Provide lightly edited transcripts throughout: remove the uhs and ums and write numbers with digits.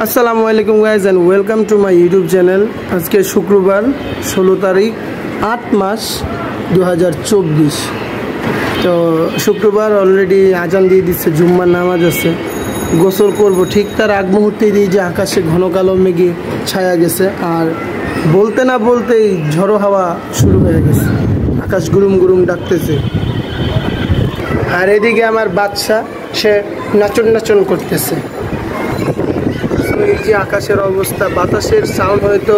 আসসালামু আলাইকুম guys and welcome to my YouTube channel. আজকে শুক্রবার 16 তারিখ 8 মাস 2024। তো শুক্রবার অলরেডি আজান দিয়ে দিচ্ছে, জুম্মার নামাজ আছে, গোসল করব। ঠিক তার আগ মুহূর্তেই দিই যে আকাশে ঘন কালো মেঘে ছায়া গেছে, আর বলতে না বলতেই ঝড়ো হাওয়া শুরু হয়ে গেছে, আকাশ গুরুম গুরুম ডাকতেছে। আর এদিকে আমার বাচ্চা, সে নাচন নাচন করতেছে। এই যে আকাশের অবস্থা, বাতাসের সাউন্ড হয়তো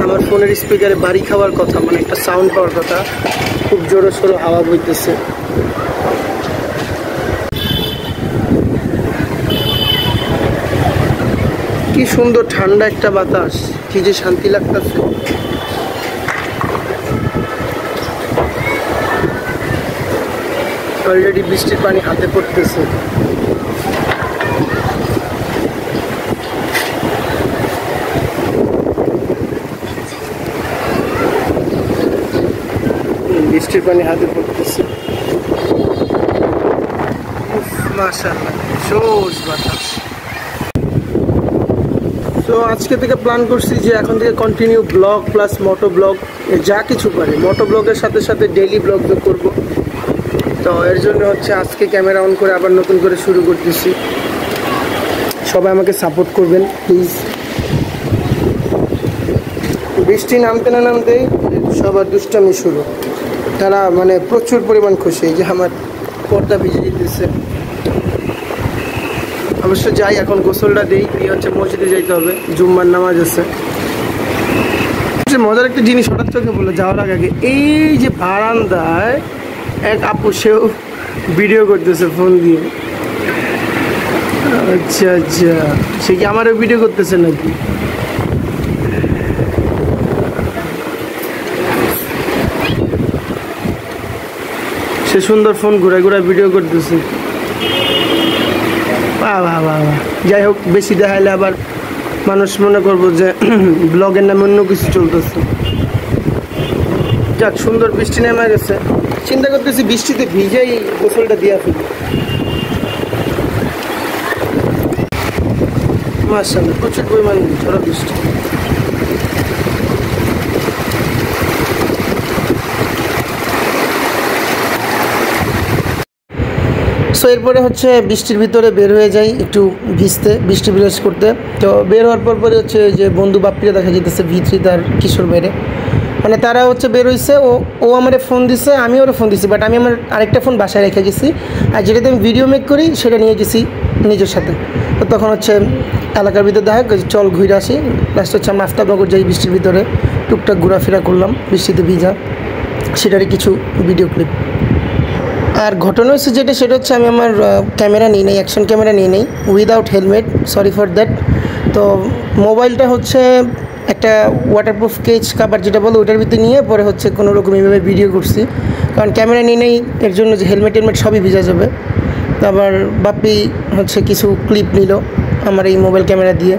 আমার ফোনের স্পিকারে বাড়ি খাওয়ার কথা, মানে একটা সাউন্ড পাওয়ার কথা। খুব জোরে সোরে হাওয়া বইতেছে। কি সুন্দর ঠান্ডা একটা বাতাস, কি যে শান্তি লাগতেছে। অলরেডি বৃষ্টির পানি হাতে পড়তেছে। বৃষ্টির পানি হাতে পড়তেছে। মাশাআল্লাহ, জোশ বাতাস। তো আজকে থেকে প্ল্যান করছি যে এখন থেকে কন্টিনিউ ব্লগ প্লাস মোটো ব্লগ, যা কিছু পারে মোটো ব্লগের সাথে সাথে ডেইলি ব্লগ করব। তো এর জন্য হচ্ছে আজকে ক্যামেরা অন করে আবার নতুন করে শুরু করতেছি। সবাই আমাকে সাপোর্ট করবেন প্লিজ। বৃষ্টি নামতে না নামতেই সবার দুষ্টামি শুরু। তারা মানে প্রচুর পরিমাণ খুশি যে আমার পর্দা ভিজে দিতেছে। অবশ্য যাই, এখন গোসলটা দিই, দিয়ে হচ্ছে মসজিদে যাইতে হবে, জুম্মার নামাজ আছে। মজার একটা জিনিস হঠাৎ চোখে বলে যাওয়ার আগে, এই যে বারান্দায় এক আপু, সেও ভিডিও করতেছে ফোন দিয়ে। আচ্ছা আচ্ছা, সে কি আমারও ভিডিও করতেছে নাকি? সে সুন্দর ফোন ঘুরায় ঘুরায় ভিডিও করতেছে। বাহ বাহ বাহ বাহ। যাই হোক, বেশি দেখাইলে আবার মানুষ মনে করবো যে ব্লগের নামে অন্য কিছু চলতেছে। যাক, সুন্দর বৃষ্টি নেমে গেছে। চিন্তা করতেছি বৃষ্টিতে ভিজেই গোসলটা দিয়া ফেলি। মাশাআল্লাহ, প্রচুর পরিমাণ ঝড় বৃষ্টি। সো এরপরে হচ্ছে বৃষ্টির ভিতরে বের হয়ে যাই একটু ভিজতে, বৃষ্টি বিরাজ করতে। তো বের হওয়ার পরে হচ্ছে যে বন্ধু বাপ্পিরা দেখা যেতেছে, V3 তার কিশোর বাইরে, মানে তারা হচ্ছে বের হয়েছে। ও আমার ফোন দিছে, আমি ওরা ফোন দিছি, বাট আমি আমার আরেকটা ফোন বাসায় রেখে গেছি, আর যেটাতে আমি ভিডিও মেক করি সেটা নিয়ে গেছি নিজের সাথে। তো তখন হচ্ছে এলাকার ভিতরে দেখা চল ঘুরে আসি। লাস্ট হচ্ছে আমরা আফতাবনগর যাই, বৃষ্টির ভিতরে টুকটাক ঘোরাফেরা করলাম বৃষ্টিতে ভিজা, সেটারই কিছু ভিডিও ক্লিপ। আর ঘটনা হচ্ছে যেটা, সেটা হচ্ছে আমি আমার ক্যামেরা নিই নাই, অ্যাকশন ক্যামেরা নিয়ে নেই, without helmet, sorry for that. তো মোবাইলটা হচ্ছে একটা ওয়াটারপ্রুফ কেজ কাভার যেটা বলো, ওটার ভিতরে নিয়ে পরে হচ্ছে কোনো রকম এইভাবে ভিডিও করছি, কারণ ক্যামেরা নিয়ে নেই, এর জন্য যে হেলমেট সবই ভিজা যাবে। তো আবার বাপ্পি হচ্ছে কিছু ক্লিপ নিল আমার এই মোবাইল ক্যামেরা দিয়ে।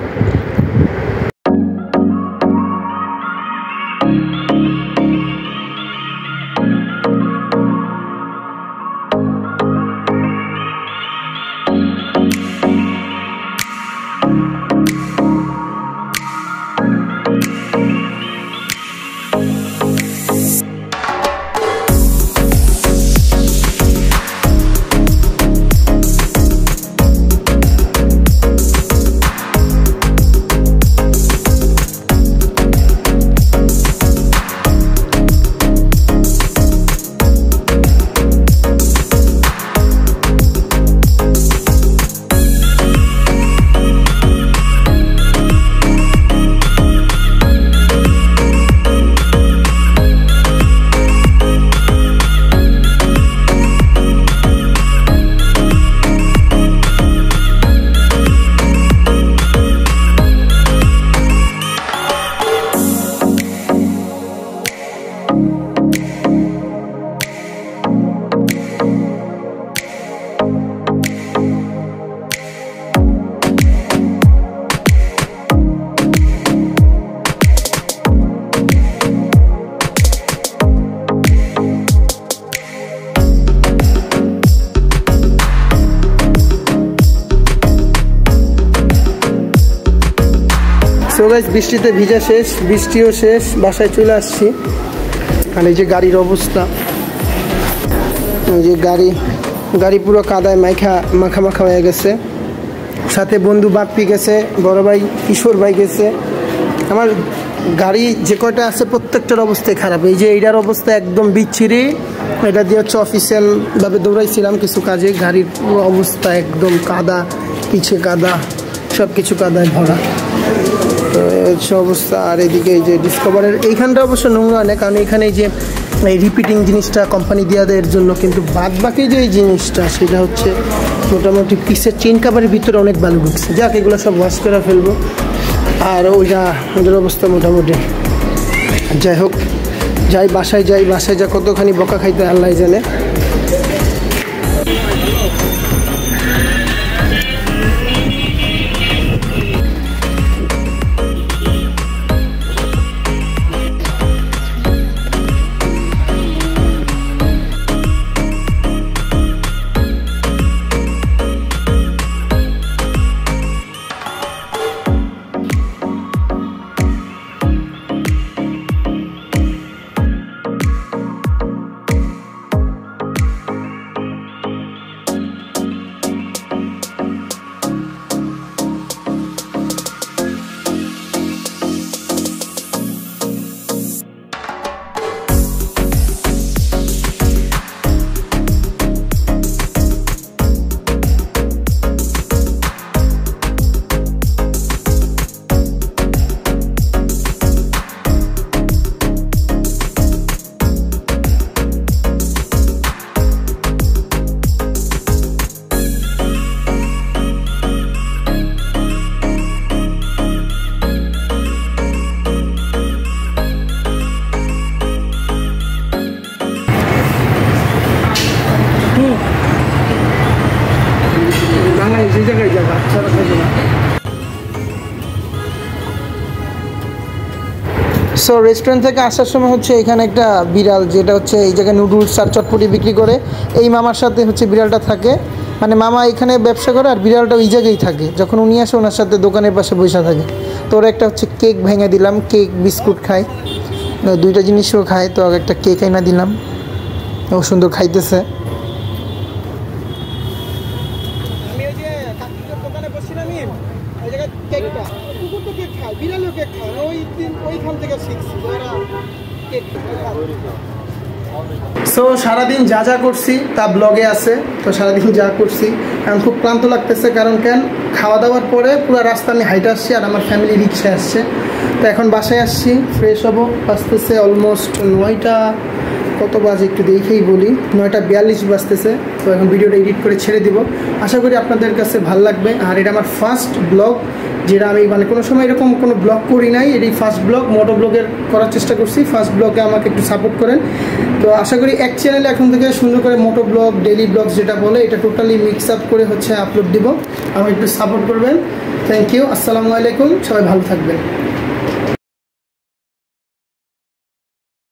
সো গাইস বৃষ্টিতে ভিজা শেষ, বৃষ্টিও শেষ, বাসায় চলে আসছি। আর এই যে গাড়ির অবস্থা, এই যে গাড়ি পুরো কাদায় মাখা হয়ে গেছে। সাথে বন্ধু বাপ্পি গেছে, বড় ভাই কিশোর ভাই গেছে। আমার গাড়ি যে কয়টা আছে প্রত্যেকটার অবস্থায় খারাপ। এই যে এইটার অবস্থা একদম বিচ্ছিরি, এটা দিয়ে হচ্ছে অফিসিয়ালভাবে দৌড়াইছিলাম কিছু কাজে। গাড়ির পুরো অবস্থা একদম কাদা, পিছে কাদা, সব কিছু কাদায় ভরা, তো হচ্ছে অবস্থা। আর এদিকে এই যে ডিসকভারের এইখানটা অবশ্য নোংরা অনেক, কারণ এখানে এই যে এই রিপিটিং জিনিসটা কোম্পানি দিয়ে দেওয়ার জন্য, কিন্তু বাদ বাকি যে এই জিনিসটা সেটা হচ্ছে মোটামুটি পিসের চেন কাভারের ভিতরে অনেক বালু ঢুকছে। যাক এগুলো সব ওয়াশ করে ফেলবো। আর ওদের অবস্থা মোটামুটি। যাই হোক, বাসায় যা কতখানি বকা খাইতে আল্লাহ জানে। সো রেস্টুরেন্ট থেকে আসার সময় হচ্ছে এখানে একটা বিড়াল, যেটা হচ্ছে এই জায়গায় নুডলস আর চটপটি বিক্রি করে, এই মামার সাথে হচ্ছে বিড়ালটা থাকে। মানে মামা এখানে ব্যবসা করে আর বিড়ালটা ওই জায়গায় থাকে। যখন উনি আসে ওনার সাথে দোকানের পাশে বসে থাকে। তো ওরা একটা হচ্ছে কেক ভেঙে দিলাম, কেক বিস্কুট খায়, দুইটা জিনিসও খায়। তো একটা কেক এনে দিলাম, ও সুন্দর খাইতেছে। সো সারাদিন যা করছি তা ব্লগে আছে। তো সারাদিন যা করছি, এখন খুব ক্লান্ত লাগতেছে। কারণ খাওয়া দাওয়ার পরে পুরো রাস্তা আমি হাইটে আসছি, আর আমার ফ্যামিলি রিক্সায় আসছে। তো এখন বাসায় আসছি, ফ্রেশ হবো। বাজতেছে অলমোস্ট 9টা, কত বাজে একটু দেখেই বলি, 9:42 বাজতেছে। তো এখন ভিডিওটা এডিট করে ছেড়ে দিব। আশা করি আপনাদের কাছে ভালো লাগবে। আর এটা আমার ফার্স্ট ব্লগ, যেটা আমি মানে কোনো সময় এরকম কোনো ব্লগ করি নাই। এটাই ফার্স্ট ব্লগ, মোটো ব্লগের করার চেষ্টা করছি। ফার্স্ট ব্লগে আমাকে একটু সাপোর্ট করেন। তো আশা করি এক চ্যানেলে এখন থেকে সুন্দর করে মোটো ব্লগ, ডেইলি ব্লগস যেটা বলে, এটা টোটালি মিক্স আপ করে হচ্ছে আপলোড দিব। আমাকে একটু সাপোর্ট করবেন। Thank you. আসসালামু আলাইকুম। সবাই ভালো থাকবেন।